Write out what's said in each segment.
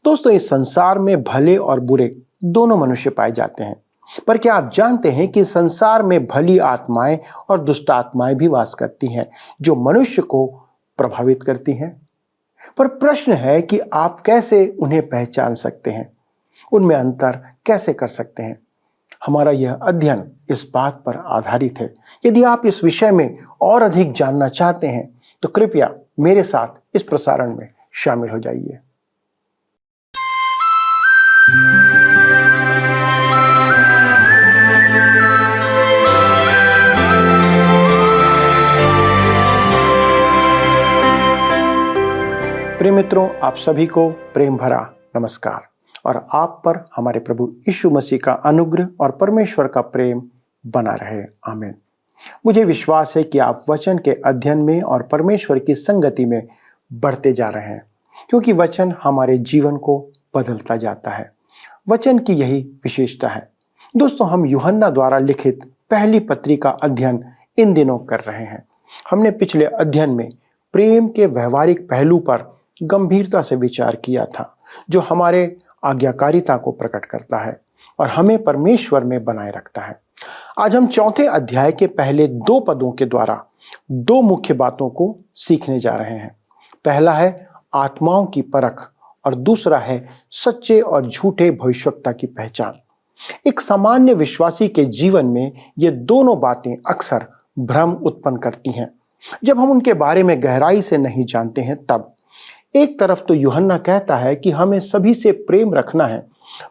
दोस्तों, इस संसार में भले और बुरे दोनों मनुष्य पाए जाते हैं, पर क्या आप जानते हैं कि संसार में भली आत्माएं और दुष्ट आत्माएं भी वास करती हैं जो मनुष्य को प्रभावित करती हैं। पर प्रश्न है कि आप कैसे उन्हें पहचान सकते हैं, उनमें अंतर कैसे कर सकते हैं। हमारा यह अध्ययन इस बात पर आधारित है। यदि आप इस विषय में और अधिक जानना चाहते हैं तो कृपया मेरे साथ इस प्रसारण में शामिल हो जाइए। प्रिय मित्रों, आप सभी को प्रेम भरा नमस्कार और आप पर हमारे प्रभु यीशु मसीह का अनुग्रह और परमेश्वर का प्रेम बना रहे। आमीन। मुझे विश्वास है कि आप वचन के अध्ययन में और परमेश्वर की संगति में बढ़ते जा रहे हैं, क्योंकि वचन हमारे जीवन को बदलता जाता है। वचन की यही विशेषता है। दोस्तों, हम यूहन्ना द्वारा लिखित पहली पत्री का अध्ययन इन दिनों कर रहे हैं। हमने पिछले अध्ययन में प्रेम के व्यवहारिक पहलू पर गंभीरता से विचार किया था, जो हमारे आज्ञाकारिता को प्रकट करता है और हमें परमेश्वर में बनाए रखता है। आज हम चौथे अध्याय के पहले 2 पदों के द्वारा 2 मुख्य बातों को सीखने जा रहे हैं। पहला है आत्माओं की परख और दूसरा है सच्चे और झूठे भविष्यवक्ता की पहचान। एक सामान्य विश्वासी के जीवन में ये दोनों बातें अक्सर भ्रम उत्पन्न करती हैं। जब हम उनके बारे में गहराई से नहीं जानते हैं तब एक तरफ तो यूहन्ना कहता है कि हमें सभी से प्रेम रखना है,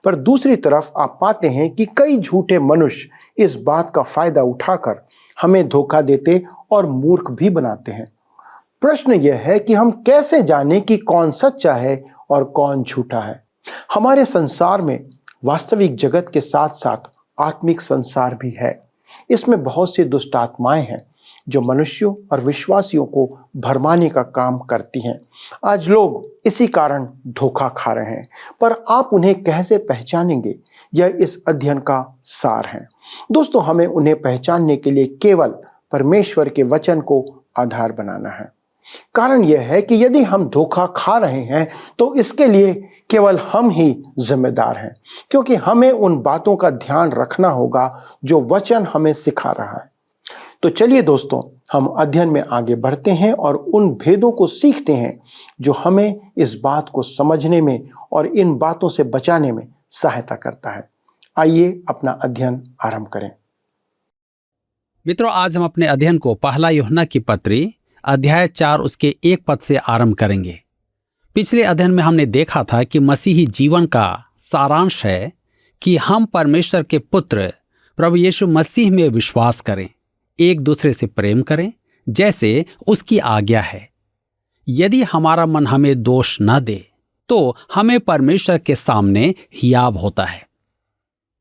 पर दूसरी तरफ आप पाते हैं कि कई झूठे मनुष्य इस बात का फायदा उठाकर हमें धोखा देते और मूर्ख भी बनाते हैं। प्रश्न यह है कि हम कैसे जानें कि कौन सच्चा है और कौन झूठा है। हमारे संसार में वास्तविक जगत के साथ साथ आत्मिक संसार भी है। इसमें बहुत सी दुष्ट आत्माएं हैं जो मनुष्यों और विश्वासियों को भरमाने का काम करती हैं। आज लोग इसी कारण धोखा खा रहे हैं, पर आप उन्हें कैसे पहचानेंगे, यह इस अध्ययन का सार है। दोस्तों, हमें उन्हें पहचानने के लिए केवल परमेश्वर के वचन को आधार बनाना है। कारण यह है कि यदि हम धोखा खा रहे हैं तो इसके लिए केवल हम ही जिम्मेदार हैं, क्योंकि हमें उन बातों का ध्यान रखना होगा जो वचन हमें सिखा रहा है। तो चलिए दोस्तों, हम अध्ययन में आगे बढ़ते हैं और उन भेदों को सीखते हैं जो हमें इस बात को समझने में और इन बातों से बचाने में सहायता करता है। आइए अपना अध्ययन आरंभ करें। मित्रों, आज हम अपने अध्ययन को पहला यूहन्ना की पत्री अध्याय 4 उसके 1 पद से आरंभ करेंगे। पिछले अध्ययन में हमने देखा था कि मसीही जीवन का सारांश है कि हम परमेश्वर के पुत्र प्रभु यीशु मसीह में विश्वास करें, एक दूसरे से प्रेम करें जैसे उसकी आज्ञा है। यदि हमारा मन हमें दोष न दे तो हमें परमेश्वर के सामने हियाव होता है।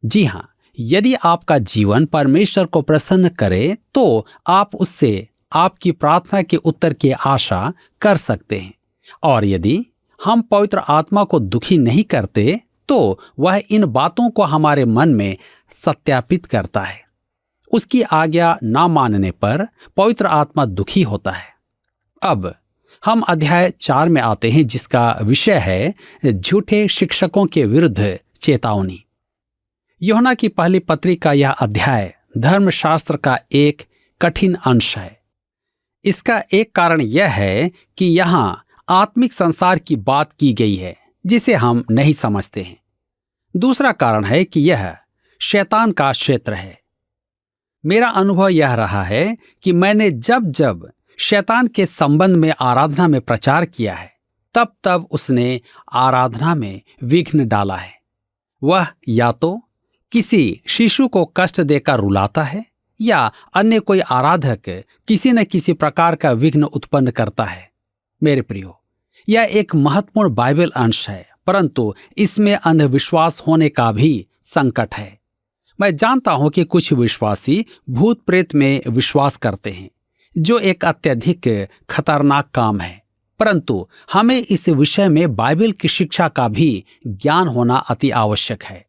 जी हाँ, यदि आपका जीवन परमेश्वर को प्रसन्न करे तो आप उससे आपकी प्रार्थना के उत्तर की आशा कर सकते हैं। और यदि हम पवित्र आत्मा को दुखी नहीं करते तो वह इन बातों को हमारे मन में सत्यापित करता है। उसकी आज्ञा ना मानने पर पवित्र आत्मा दुखी होता है। अब हम अध्याय 4 में आते हैं, जिसका विषय है झूठे शिक्षकों के विरुद्ध चेतावनी। यूहन्ना की पहली पत्री का यह अध्याय धर्मशास्त्र का एक कठिन अंश है। इसका एक कारण यह है कि यहाँ आत्मिक संसार की बात की गई है जिसे हम नहीं समझते हैं। दूसरा कारण है कि यह शैतान का क्षेत्र है। मेरा अनुभव यह रहा है कि मैंने जब जब शैतान के संबंध में आराधना में प्रचार किया है तब तब उसने आराधना में विघ्न डाला है। वह या तो किसी शिशु को कष्ट देकर रुलाता है या अन्य कोई आराधक किसी न किसी प्रकार का विघ्न उत्पन्न करता है। मेरे प्रियो, यह एक महत्वपूर्ण बाइबल अंश है, परंतु इसमें अंधविश्वास होने का भी संकट है। मैं जानता हूं कि कुछ विश्वासी भूत प्रेत में विश्वास करते हैं, जो एक अत्यधिक खतरनाक काम है, परंतु हमें इस विषय में बाइबल की शिक्षा का भी ज्ञान होना अति आवश्यक है।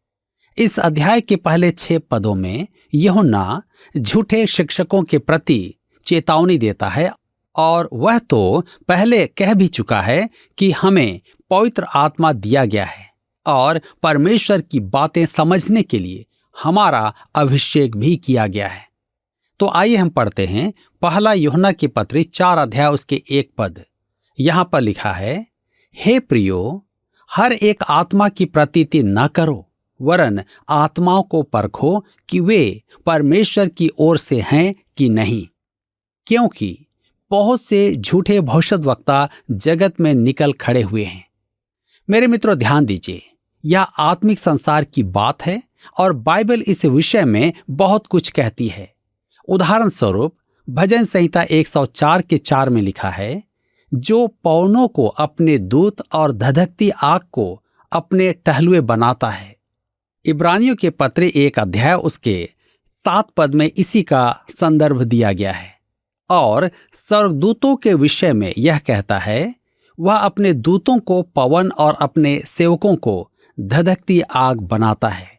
इस अध्याय के पहले 6 पदों में यूहन्ना झूठे शिक्षकों के प्रति चेतावनी देता है और वह तो पहले कह भी चुका है कि हमें पवित्र आत्मा दिया गया है और परमेश्वर की बातें समझने के लिए हमारा अभिषेक भी किया गया है। तो आइए हम पढ़ते हैं पहला यूहन्ना की पत्री 4 अध्याय उसके 1 पद। यहां पर लिखा है, हे प्रियो, हर एक आत्मा की प्रतीति न करो, वरन आत्माओं को परखो कि वे परमेश्वर की ओर से हैं कि नहीं, क्योंकि बहुत से झूठे भविष्यद्वक्ता जगत में निकल खड़े हुए हैं। मेरे मित्रों, ध्यान दीजिए, यह आत्मिक संसार की बात है और बाइबल इस विषय में बहुत कुछ कहती है। उदाहरण स्वरूप भजन संहिता 104 के 4 में लिखा है, जो पवनों को अपने दूत और धधकती आग को अपने टहलुए बनाता है। इब्रानियों के पत्र 1 अध्याय उसके 7 पद में इसी का संदर्भ दिया गया है। और स्वर्गदूतों के विषय में यह कहता है, वह अपने दूतों को पवन और अपने सेवकों को धधकती आग बनाता है।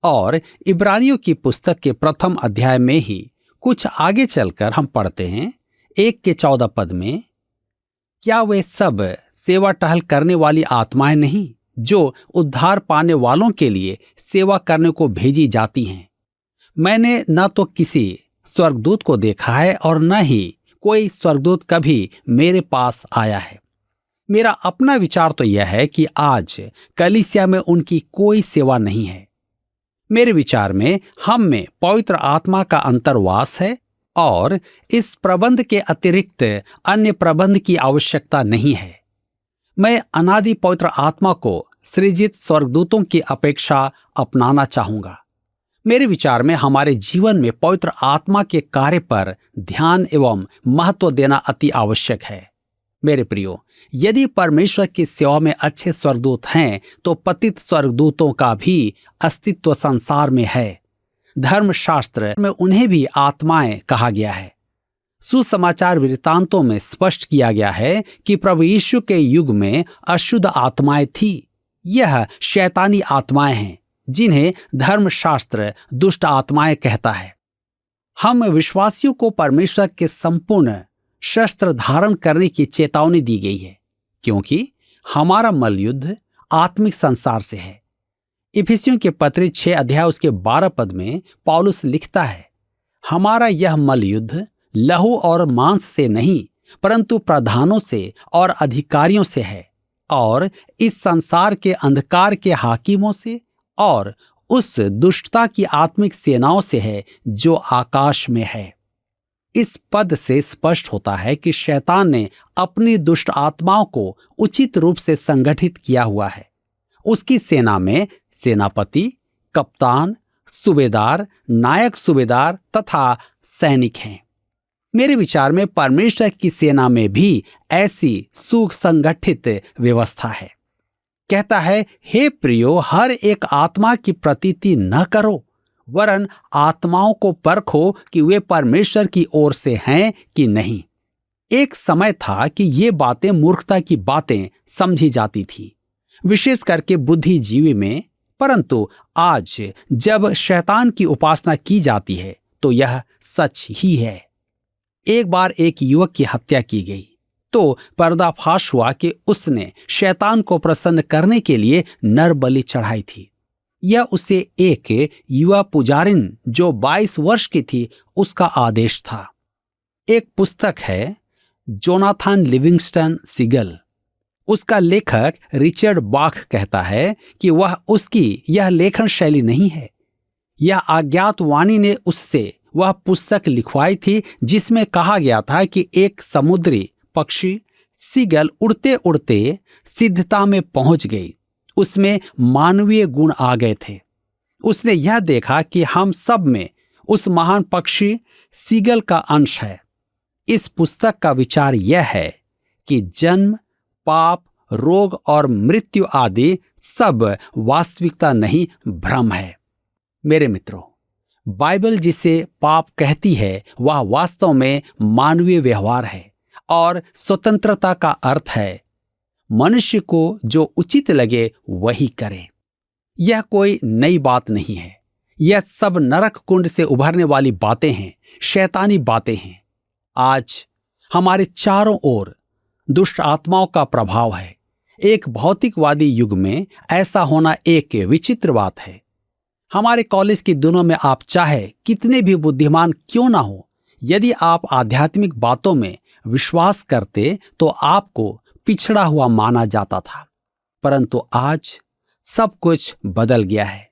और इब्रानियों की पुस्तक के 1 अध्याय में ही कुछ आगे चलकर हम पढ़ते हैं 1 के 14 पद में, क्या वे सब सेवा टहल करने वाली आत्माएं नहीं जो उद्धार पाने वालों के लिए सेवा करने को भेजी जाती हैं? मैंने न तो किसी स्वर्गदूत को देखा है और न ही कोई स्वर्गदूत कभी मेरे पास आया है। मेरा अपना विचार तो यह है कि आज कलीसिया में उनकी कोई सेवा नहीं है। मेरे विचार में हम में पवित्र आत्मा का अंतर्वास है और इस प्रबंध के अतिरिक्त अन्य प्रबंध की आवश्यकता नहीं है। मैं अनादि पवित्र आत्मा को सृजित स्वर्गदूतों की अपेक्षा अपनाना चाहूंगा। मेरे विचार में हमारे जीवन में पवित्र आत्मा के कार्य पर ध्यान एवं महत्व देना अति आवश्यक है। मेरे प्रियो, यदि परमेश्वर की सेवा में अच्छे स्वर्गदूत हैं तो पतित स्वर्गदूतों का भी अस्तित्व संसार में है। धर्मशास्त्र में उन्हें भी आत्माएं कहा गया है। सुसमाचार वृत्तांतों में स्पष्ट किया गया है कि प्रभु यीशु के युग में अशुद्ध आत्माएं थी। यह शैतानी आत्माएं हैं जिन्हें धर्मशास्त्र दुष्ट आत्माएं कहता है। हम विश्वासियों को परमेश्वर के संपूर्ण शस्त्र धारण करने की चेतावनी दी गई है, क्योंकि हमारा मल्लयुद्ध आत्मिक संसार से है। इफिसियों के पत्र 6 अध्याय उसके 12 पद में पौलुस लिखता है, हमारा यह मल्लयुद्ध लहू और मांस से नहीं परंतु प्रधानों से और अधिकारियों से है और इस संसार के अंधकार के हाकिमों से और उस दुष्टता की आत्मिक सेनाओं से है जो आकाश में है। इस पद से स्पष्ट होता है कि शैतान ने अपनी दुष्ट आत्माओं को उचित रूप से संगठित किया हुआ है। उसकी सेना में सेनापति, कप्तान, सूबेदार, नायक सूबेदार तथा सैनिक हैं। मेरे विचार में परमेश्वर की सेना में भी ऐसी सुसंगठित व्यवस्था है। कहता है, हे प्रियो, हर एक आत्मा की प्रतीति न करो, वरन आत्माओं को परखो कि वे परमेश्वर की ओर से हैं कि नहीं। एक समय था कि ये बातें मूर्खता की बातें समझी जाती थी, विशेष करके बुद्धिजीवी में, परंतु आज जब शैतान की उपासना की जाती है तो यह सच ही है। एक बार एक युवक की हत्या की गई तो पर्दाफाश हुआ कि उसने शैतान को प्रसन्न करने के लिए नर बलि चढ़ाई थी। यह उसे एक युवा पुजारिन जो 22 वर्ष की थी उसका आदेश था। एक पुस्तक है जोनाथन लिविंगस्टन सीगल। उसका लेखक रिचर्ड बाख कहता है कि वह उसकी यह लेखन शैली नहीं है। यह अज्ञात वाणी ने उससे वह पुस्तक लिखवाई थी जिसमें कहा गया था कि एक समुद्री पक्षी सीगल उड़ते उड़ते सिद्धता में पहुंच गई। उसमें मानवीय गुण आ गए थे। उसने यह देखा कि हम सब में उस महान पक्षी सीगल का अंश है। इस पुस्तक का विचार यह है कि जन्म, पाप, रोग और मृत्यु आदि सब वास्तविकता नहीं, भ्रम है। मेरे मित्रों, बाइबल जिसे पाप कहती है वह वास्तव में मानवीय व्यवहार है और स्वतंत्रता का अर्थ है मनुष्य को जो उचित लगे वही करे। यह कोई नई बात नहीं है। यह सब नरक कुंड से उभरने वाली बातें हैं, शैतानी बातें हैं। आज हमारे चारों ओर दुष्ट आत्माओं का प्रभाव है। एक भौतिकवादी युग में ऐसा होना एक विचित्र बात है। हमारे कॉलेज के दिनों में आप चाहे कितने भी बुद्धिमान क्यों ना हो, यदि आप आध्यात्मिक बातों में विश्वास करते तो आपको पिछड़ा हुआ माना जाता था। परंतु आज सब कुछ बदल गया है।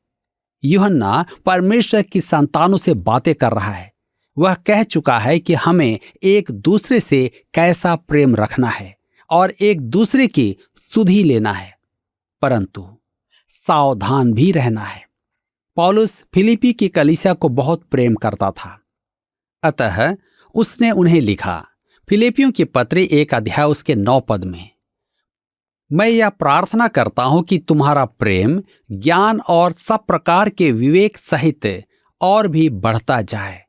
यूहन्ना परमेश्वर की संतानों से बातें कर रहा है। वह कह चुका है कि हमें एक दूसरे से कैसा प्रेम रखना है और एक दूसरे की सुधि लेना है, परंतु सावधान भी रहना है। पौलुस फिलिप्पी की कलीसिया को बहुत प्रेम करता था, अतः उसने उन्हें लिखा। फिलिप्पियों की पत्री 1 अध्याय उसके 9 पद में, मैं यह प्रार्थना करता हूं कि तुम्हारा प्रेम ज्ञान और सब प्रकार के विवेक सहित और भी बढ़ता जाए।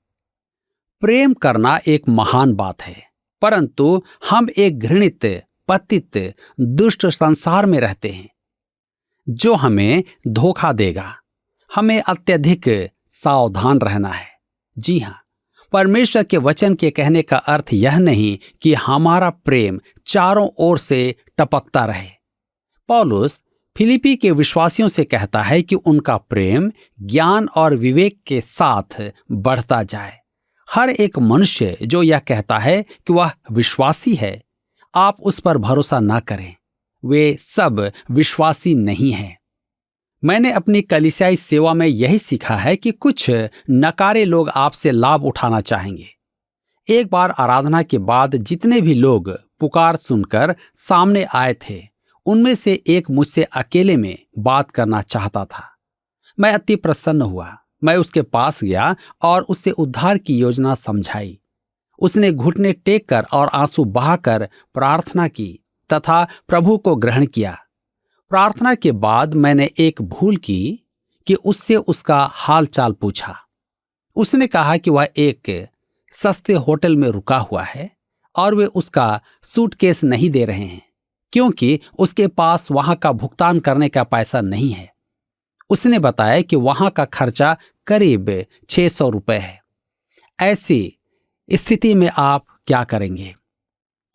प्रेम करना एक महान बात है, परंतु हम एक घृणित, पतित, दुष्ट संसार में रहते हैं जो हमें धोखा देगा। हमें अत्यधिक सावधान रहना है। जी हां, परमेश्वर के वचन के कहने का अर्थ यह नहीं कि हमारा प्रेम चारों ओर से टपकता रहे। पौलुस फिलिप्पी के विश्वासियों से कहता है कि उनका प्रेम ज्ञान और विवेक के साथ बढ़ता जाए। हर एक मनुष्य जो यह कहता है कि वह विश्वासी है, आप उस पर भरोसा न करें। वे सब विश्वासी नहीं हैं। मैंने अपनी कलीसियाई सेवा में यही सीखा है कि कुछ नकारे लोग आपसे लाभ उठाना चाहेंगे। एक बार आराधना के बाद जितने भी लोग पुकार सुनकर सामने आए थे, उनमें से एक मुझसे अकेले में बात करना चाहता था। मैं अति प्रसन्न हुआ। मैं उसके पास गया और उससे उद्धार की योजना समझाई। उसने घुटने टेक कर और आंसू बहाकर प्रार्थना की तथा प्रभु को ग्रहण किया। प्रार्थना के बाद मैंने एक भूल की कि उससे उसका हाल चाल पूछा। उसने कहा कि वह एक सस्ते होटल में रुका हुआ है और वे उसका सूटकेस नहीं दे रहे हैं क्योंकि उसके पास वहां का भुगतान करने का पैसा नहीं है। उसने बताया कि वहां का खर्चा करीब 600 रुपए है। ऐसी स्थिति में आप क्या करेंगे?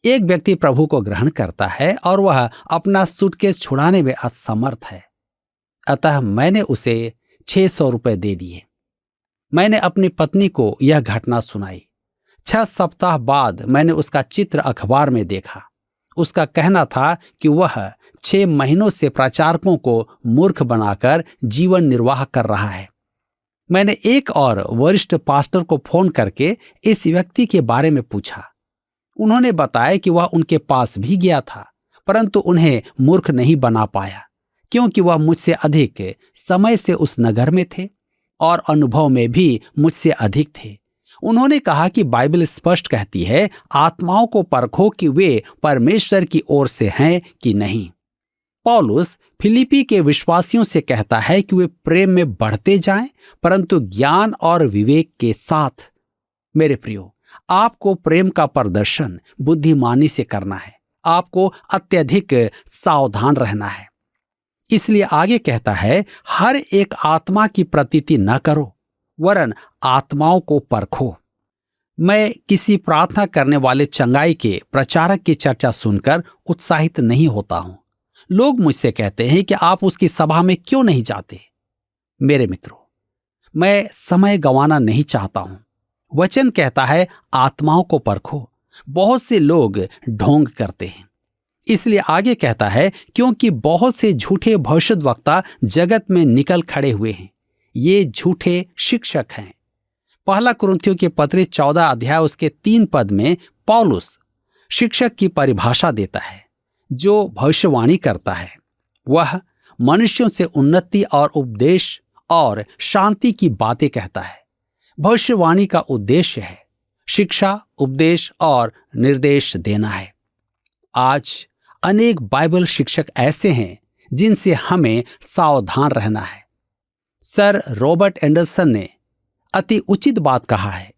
एक व्यक्ति प्रभु को ग्रहण करता है और वह अपना सूटकेस छुड़ाने में असमर्थ है, अतः मैंने उसे 600 रुपए दे दिए। मैंने अपनी पत्नी को यह घटना सुनाई। 6 सप्ताह बाद मैंने उसका चित्र अखबार में देखा। उसका कहना था कि वह 6 महीनों से प्रचारकों को मूर्ख बनाकर जीवन निर्वाह कर रहा है। मैंने एक और वरिष्ठ पास्टर को फोन करके इस व्यक्ति के बारे में पूछा। उन्होंने बताया कि वह उनके पास भी गया था, परंतु उन्हें मूर्ख नहीं बना पाया क्योंकि वह मुझसे अधिक समय से उस नगर में थे और अनुभव में भी मुझसे अधिक थे। उन्होंने कहा कि बाइबल स्पष्ट कहती है, आत्माओं को परखो कि वे परमेश्वर की ओर से हैं कि नहीं। पौलुस फिलिप्पी के विश्वासियों से कहता है कि वे प्रेम में बढ़ते जाएं, परंतु ज्ञान और विवेक के साथ। मेरे प्रियो, आपको प्रेम का प्रदर्शन बुद्धिमानी से करना है। आपको अत्यधिक सावधान रहना है। इसलिए आगे कहता है, हर एक आत्मा की प्रतीति न करो, वरन आत्माओं को परखो। मैं किसी प्रार्थना करने वाले चंगाई के प्रचारक की चर्चा सुनकर उत्साहित नहीं होता हूं। लोग मुझसे कहते हैं कि आप उसकी सभा में क्यों नहीं जाते? मेरे मित्रों, मैं समय गंवाना नहीं चाहता हूं। वचन कहता है, आत्माओं को परखो। बहुत से लोग ढोंग करते हैं। इसलिए आगे कहता है, क्योंकि बहुत से झूठे भविष्यद्वक्ता जगत में निकल खड़े हुए हैं। ये झूठे शिक्षक हैं। 1 कुरिन्थियों के पत्र 14 अध्याय उसके 3 पद में पौलुस शिक्षक की परिभाषा देता है। जो भविष्यवाणी करता है वह मनुष्यों से उन्नति और उपदेश और शांति की बातें कहता है। भविष्यवाणी का उद्देश्य है शिक्षा, उपदेश और निर्देश देना है। आज अनेक बाइबल शिक्षक ऐसे हैं जिनसे हमें सावधान रहना है। सर रॉबर्ट एंडरसन ने अति उचित बात कहा है,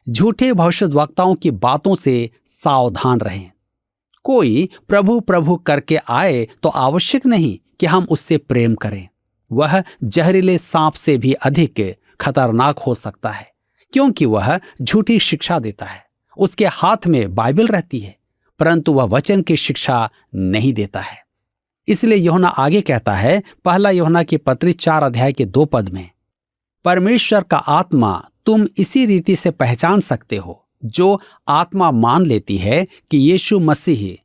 झूठे भविष्यद्वक्ताओं की बातों से सावधान रहें। कोई प्रभु प्रभु करके आए तो आवश्यक नहीं कि हम उससे प्रेम करें। वह जहरीले सांप से भी अधिक खतरनाक हो सकता है, क्योंकि वह झूठी शिक्षा देता है। उसके हाथ में बाइबल रहती है, परंतु वह वचन की शिक्षा नहीं देता है। इसलिए यूहन्ना आगे कहता है, पहला यूहन्ना की पत्री 4 अध्याय के 2 पद में, परमेश्वर का आत्मा तुम इसी रीति से पहचान सकते हो, जो आत्मा मान लेती है कि यीशु मसीह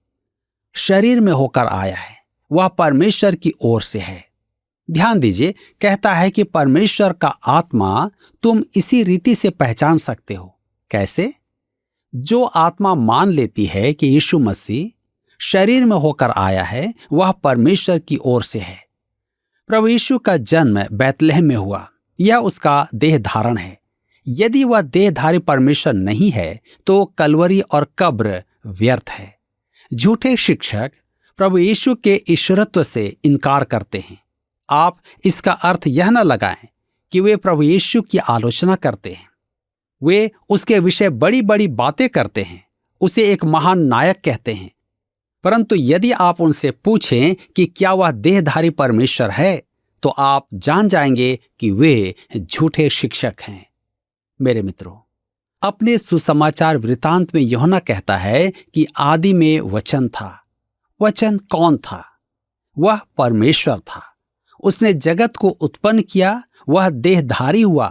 शरीर में होकर आया है, वह परमेश्वर की ओर से है। ध्यान दीजिए, कहता है कि परमेश्वर का आत्मा तुम इसी रीति से पहचान सकते हो। कैसे? जो आत्मा मान लेती है कि यीशु मसीह शरीर में होकर आया है, वह परमेश्वर की ओर से है। प्रभु यीशु का जन्म बैतलहम में हुआ, यह उसका देह धारण है। यदि वह देहधारी परमेश्वर नहीं है तो कलवरी और कब्र व्यर्थ है। झूठे शिक्षक प्रभु यीशु के ईश्वरत्व से इनकार करते हैं। आप इसका अर्थ यह न लगाएं कि वे प्रभु यीशु की आलोचना करते हैं। वे उसके विषय बड़ी बड़ी बातें करते हैं, उसे एक महान नायक कहते हैं। परंतु यदि आप उनसे पूछें कि क्या वह देहधारी परमेश्वर है, तो आप जान जाएंगे कि वे झूठे शिक्षक हैं। मेरे मित्रों, अपने सुसमाचार वृतांत में यूहन्ना कहता है कि आदि में वचन था। वचन कौन था? वह परमेश्वर था। उसने जगत को उत्पन्न किया। वह देहधारी हुआ।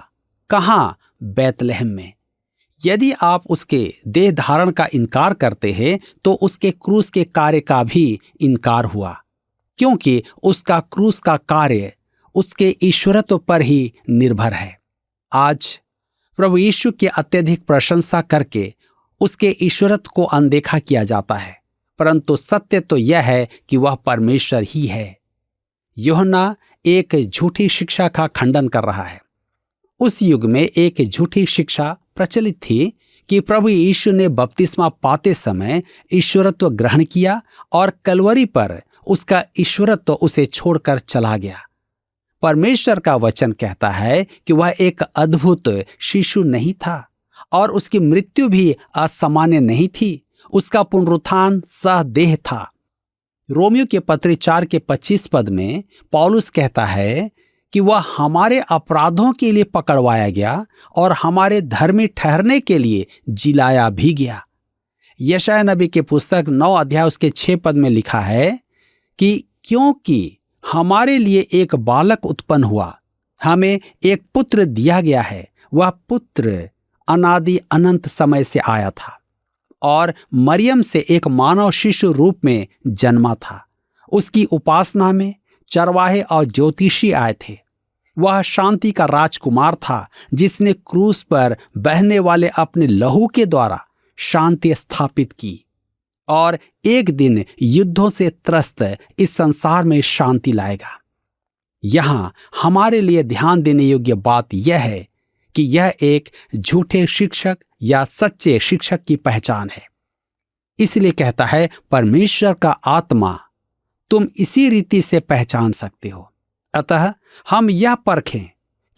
कहाँ? बैतलहम में। यदि आप उसके देह धारण का इनकार करते हैं तो उसके क्रूस के कार्य का भी इनकार हुआ, क्योंकि उसका क्रूस का कार्य उसके ईश्वरत्व पर ही निर्भर है। आज प्रभु यीशु की अत्यधिक प्रशंसा करके उसके ईश्वरत्व को अनदेखा किया जाता है, परंतु सत्य तो यह है कि वह परमेश्वर ही है। यूहन्ना एक झूठी शिक्षा का खंडन कर रहा है। उस युग में एक झूठी शिक्षा प्रचलित थी कि प्रभु यीशु ने बपतिस्मा पाते समय ईश्वरत्व ग्रहण किया और कलवरी पर उसका ईश्वरत्व उसे छोड़कर चला गया। परमेश्वर का वचन कहता है कि वह एक अद्भुत शिशु नहीं था और उसकी मृत्यु भी असामान्य नहीं थी। उसका पुनरुत्थान सहदेह था। रोमियो के पत्री 4 के 25 पद में पौलुस कहता है कि वह हमारे अपराधों के लिए पकड़वाया गया और हमारे धर्मी ठहरने के लिए जिलाया भी गया। यशायाह नबी की पुस्तक 9 अध्याय उसके 6 पद में लिखा है कि क्योंकि हमारे लिए एक बालक उत्पन्न हुआ, हमें एक पुत्र दिया गया है। वह पुत्र अनादि अनंत समय से आया था और मरियम से एक मानव शिशु रूप में जन्मा था। उसकी उपासना में चरवाहे और ज्योतिषी आए थे। वह शांति का राजकुमार था, जिसने क्रूस पर बहने वाले अपने लहू के द्वारा शांति स्थापित की और एक दिन युद्धों से त्रस्त इस संसार में शांति लाएगा। यहां हमारे लिए ध्यान देने योग्य बात यह है कि यह एक झूठे शिक्षक या सच्चे शिक्षक की पहचान है। इसलिए कहता है परमेश्वर का आत्मा तुम इसी रीति से पहचान सकते हो। अतः हम यह परखें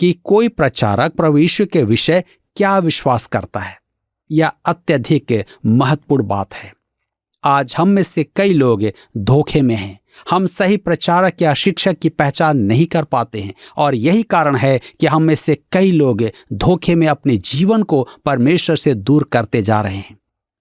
कि कोई प्रचारक प्रभु यीशु के विषय क्या विश्वास करता है। यह अत्यधिक महत्वपूर्ण बात है। आज हम में से कई लोग धोखे में हैं। हम सही प्रचारक या शिक्षक की पहचान नहीं कर पाते हैं और यही कारण है कि हम में से कई लोग धोखे में अपने जीवन को परमेश्वर से दूर करते जा रहे हैं।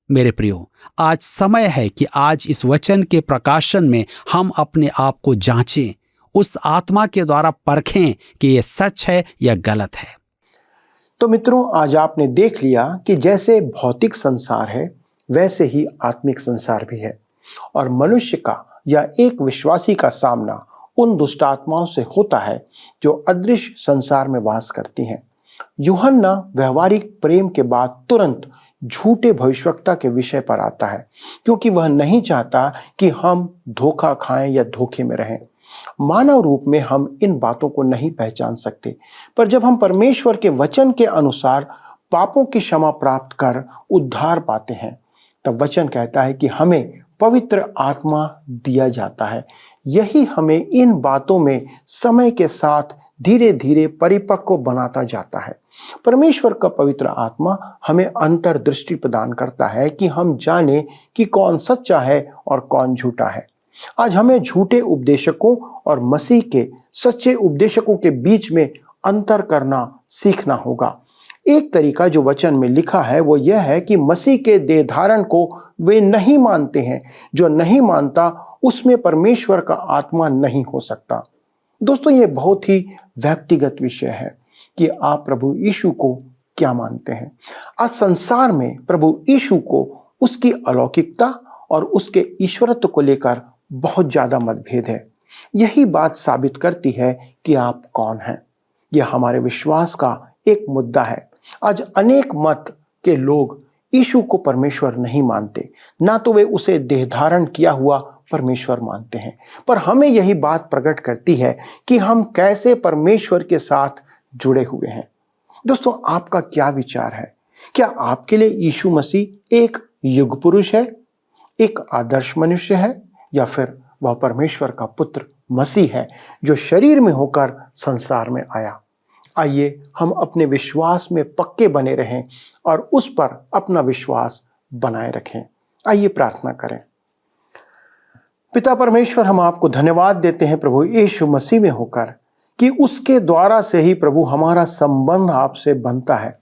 मेरे प्रियो, आज समय है कि आज इस वचन के प्रकाशन में हम अपने आप को जांचें, उस आत्मा के द्वारा परखें कि यह सच है या गलत है। तो मित्रों, आज आपने देख लिया कि जैसे भौतिक संसार है वैसे ही आत्मिक संसार भी है और मनुष्य का या एक विश्वासी का सामना उन दुष्ट आत्माओं से होता है जो अदृश्य संसार में वास करती हैं। यूहन्ना व्यवहारिक प्रेम के बाद तुरंत झूठे भविष्यवक्ता के विषय पर आता है, क्योंकि वह नहीं चाहता कि हम धोखा खाएं या धोखे में रहें। मानव रूप में हम इन बातों को नहीं पहचान सकते, पर जब हम परमेश्वर के वचन के अनुसार पापों की क्षमा प्राप्त कर उद्धार पाते हैं, तब वचन कहता है कि हमें पवित्र आत्मा दिया जाता है। यही हमें इन बातों में समय के साथ धीरे धीरे परिपक्व बनाता जाता है। परमेश्वर का पवित्र आत्मा हमें अंतर्दृष्टि प्रदान करता है कि हम जाने कि कौन सच्चा है और कौन झूठा है। आज हमें झूठे उपदेशकों और मसीह के सच्चे उपदेशकों के बीच में अंतर करना सीखना होगा। एक तरीका जो वचन में लिखा है वो यह है कि मसीह के देह धारण को वे नहीं मानते हैं। जो नहीं मानता उसमें परमेश्वर का आत्मा नहीं हो सकता। दोस्तों, ये बहुत ही व्यक्तिगत विषय है कि आप प्रभु यीशु को क्या मानते हैं। आज संसार में प्रभु यीशु को उसकी अलौकिकता और उसके ईश्वरत्व को लेकर बहुत ज्यादा मतभेद है। यही बात साबित करती है कि आप कौन हैं। यह हमारे विश्वास का एक मुद्दा है। आज अनेक मत के लोग यीशु को परमेश्वर नहीं मानते, ना तो वे उसे देह धारण किया हुआ परमेश्वर मानते हैं। पर हमें यही बात प्रकट करती है कि हम कैसे परमेश्वर के साथ जुड़े हुए हैं। दोस्तों, आपका क्या विचार है? क्या आपके लिए यीशु मसीह एक युग पुरुष है, एक आदर्श मनुष्य है, या फिर वह परमेश्वर का पुत्र मसीह है जो शरीर में होकर संसार में आया? आइए हम अपने विश्वास में पक्के बने रहें और उस पर अपना विश्वास बनाए रखें। आइए प्रार्थना करें। पिता परमेश्वर, हम आपको धन्यवाद देते हैं प्रभु यीशु मसीह में होकर कि उसके द्वारा से ही प्रभु हमारा संबंध आपसे बनता है।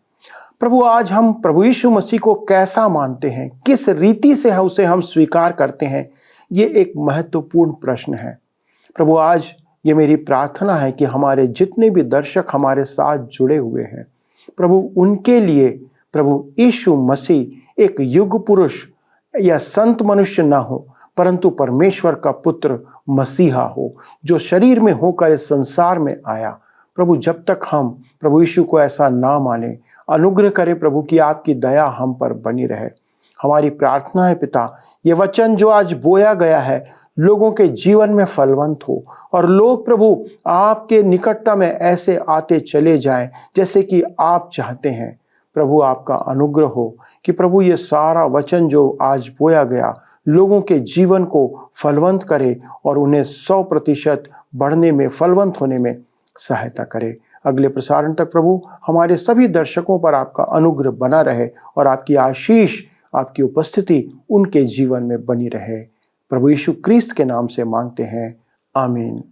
प्रभु, आज हम प्रभु यीशु मसीह को कैसा मानते हैं, किस रीति से उसे हम स्वीकार करते हैं, ये एक महत्वपूर्ण प्रश्न है। प्रभु, आज ये मेरी प्रार्थना है कि हमारे जितने भी दर्शक हमारे साथ जुड़े हुए हैं प्रभु, उनके लिए प्रभु यीशु मसीह एक युग पुरुष या संत मनुष्य ना हो, परंतु परमेश्वर का पुत्र मसीहा हो जो शरीर में होकर इस संसार में आया। प्रभु, जब तक हम प्रभु यीशु को ऐसा ना माने, अनुग्रह करें प्रभु कि आपकी दया हम पर बनी रहे। हमारी प्रार्थना है पिता, ये वचन जो आज बोया गया है लोगों के जीवन में फलवंत हो और लोग प्रभु आपके निकटता में ऐसे आते चले जाएं जैसे कि आप चाहते हैं। प्रभु, आपका अनुग्रह हो कि प्रभु ये सारा वचन जो आज बोया गया लोगों के जीवन को फलवंत करे और उन्हें 100% बढ़ने में, फलवंत होने में सहायता करे। अगले प्रसारण तक प्रभु हमारे सभी दर्शकों पर आपका अनुग्रह बना रहे और आपकी आशीष, आपकी उपस्थिति उनके जीवन में बनी रहे। प्रभु यीशु क्रिस्त के नाम से मांगते हैं, आमीन।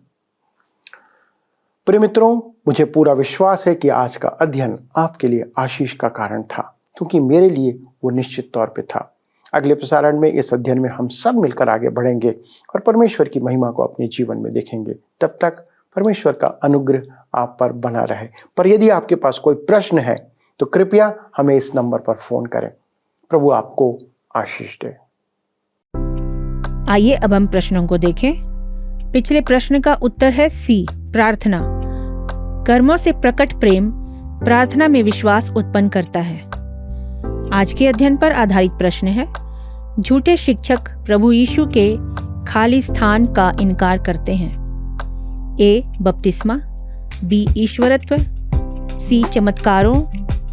प्रिय मित्रों, मुझे पूरा विश्वास है कि आज का अध्ययन आपके लिए आशीष का कारण था, क्योंकि मेरे लिए वो निश्चित तौर पे था। अगले प्रसारण में इस अध्ययन में हम सब मिलकर आगे बढ़ेंगे और परमेश्वर की महिमा को अपने जीवन में देखेंगे। तब तक परमेश्वर का अनुग्रह आप पर बना रहे। पर यदि आपके पास कोई प्रश्न है तो कृपया हमें इस नंबर पर फोन करें। प्रभु आपको आशीष दे। आइए अब हम प्रश्नों को देखें। पिछले प्रश्न का उत्तर है सी, प्रार्थना। कर्मों से प्रकट प्रेम प्रार्थना में विश्वास उत्पन्न करता है। आज के अध्ययन पर आधारित प्रश्न है, झूठे शिक्षक प्रभु यीशु के खाली स्थान का इनकार करते हैं। ए, बपतिस्मा, बी, ईश्वरत्व, सी, चमत्कारों,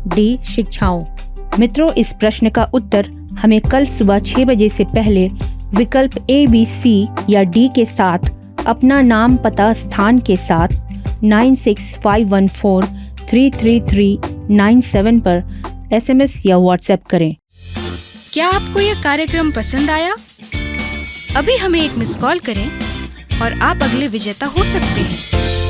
डी, शिक्षाओं। मित्रों, इस प्रश्न का उत्तर हमें कल सुबह 6 बजे से पहले विकल्प ए, बी, सी या डी के साथ अपना नाम, पता, स्थान के साथ 9651433397 पर SMS या WhatsApp करें। क्या आपको यह कार्यक्रम पसंद आया? अभी हमें एक मिस कॉल करें और आप अगले विजेता हो सकते हैं।